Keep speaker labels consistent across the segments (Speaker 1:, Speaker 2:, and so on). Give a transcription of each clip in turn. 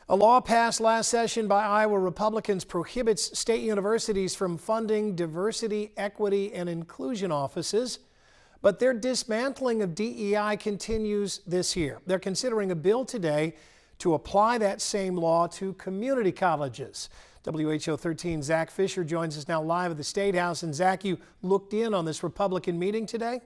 Speaker 1: A law passed last session by Iowa Republicans prohibits state universities from funding diversity, equity, and inclusion offices, but their dismantling of DEI continues this year. They're considering a bill today to apply that same law to community colleges. WHO 13's Zach Fisher joins us now live at the State House. And Zach, you looked in on this Republican meeting today?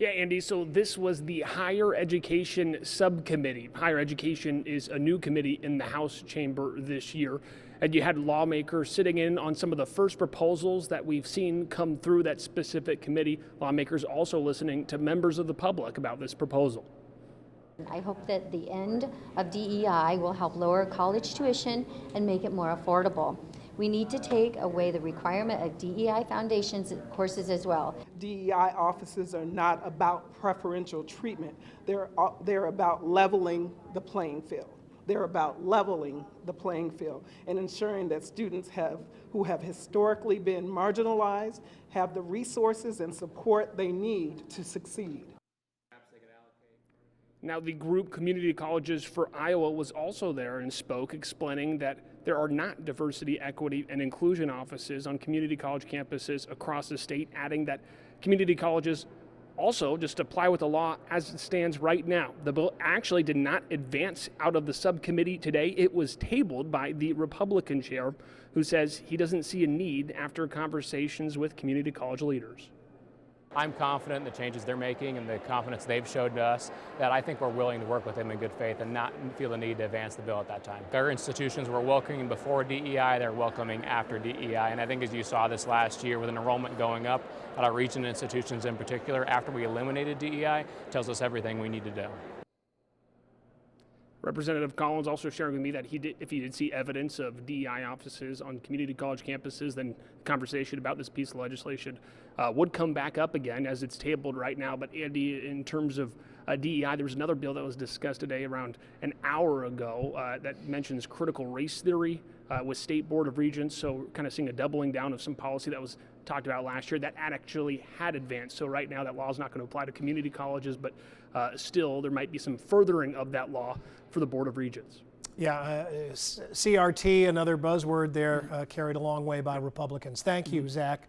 Speaker 2: Yeah, Andy, so this was the Higher Education Subcommittee. Higher Education is a new committee in the House chamber this year. And you had lawmakers sitting in on some of the first proposals that we've seen come through that specific committee. Lawmakers also listening to members of the public about this proposal.
Speaker 3: I hope that the end of DEI will help lower college tuition and make it more affordable. We need to take away the requirement of DEI foundations courses as well.
Speaker 4: DEI offices are not about preferential treatment. They're about leveling the playing field. They're about leveling the playing field and ensuring that students who have historically been marginalized have the resources and support they need to succeed.
Speaker 2: Now, the group Community Colleges for Iowa was also there and spoke, explaining that there are not diversity, equity, and inclusion offices on community college campuses across the state, adding that community colleges also just apply with the law as it stands right now. The bill actually did not advance out of the subcommittee today. It was tabled by the Republican chair, who says he doesn't see a need after conversations with community college leaders.
Speaker 5: I'm confident in the changes they're making and the confidence they've showed to us that I think we're willing to work with them in good faith and not feel the need to advance the bill at that time. Their institutions were welcoming before DEI, they're welcoming after DEI, and I think as you saw this last year with enrollment going up at our region institutions in particular after we eliminated DEI, tells us everything we need to do.
Speaker 2: Representative Collins also sharing with me that if he did see evidence of DEI offices on community college campuses, then the conversation about this piece of legislation would come back up again as it's tabled right now. But Andy, in terms of DEI, there was another bill that was discussed today around an hour ago that mentions critical race theory with State Board of Regents. So kind of seeing a doubling down of some policy that was talked about last year that actually had advanced. So right now that law is not going to apply to community colleges, but still there might be some furthering of that law for the Board of Regents.
Speaker 1: Yeah, CRT, another buzzword there, carried a long way by Republicans. Thank you, Zach.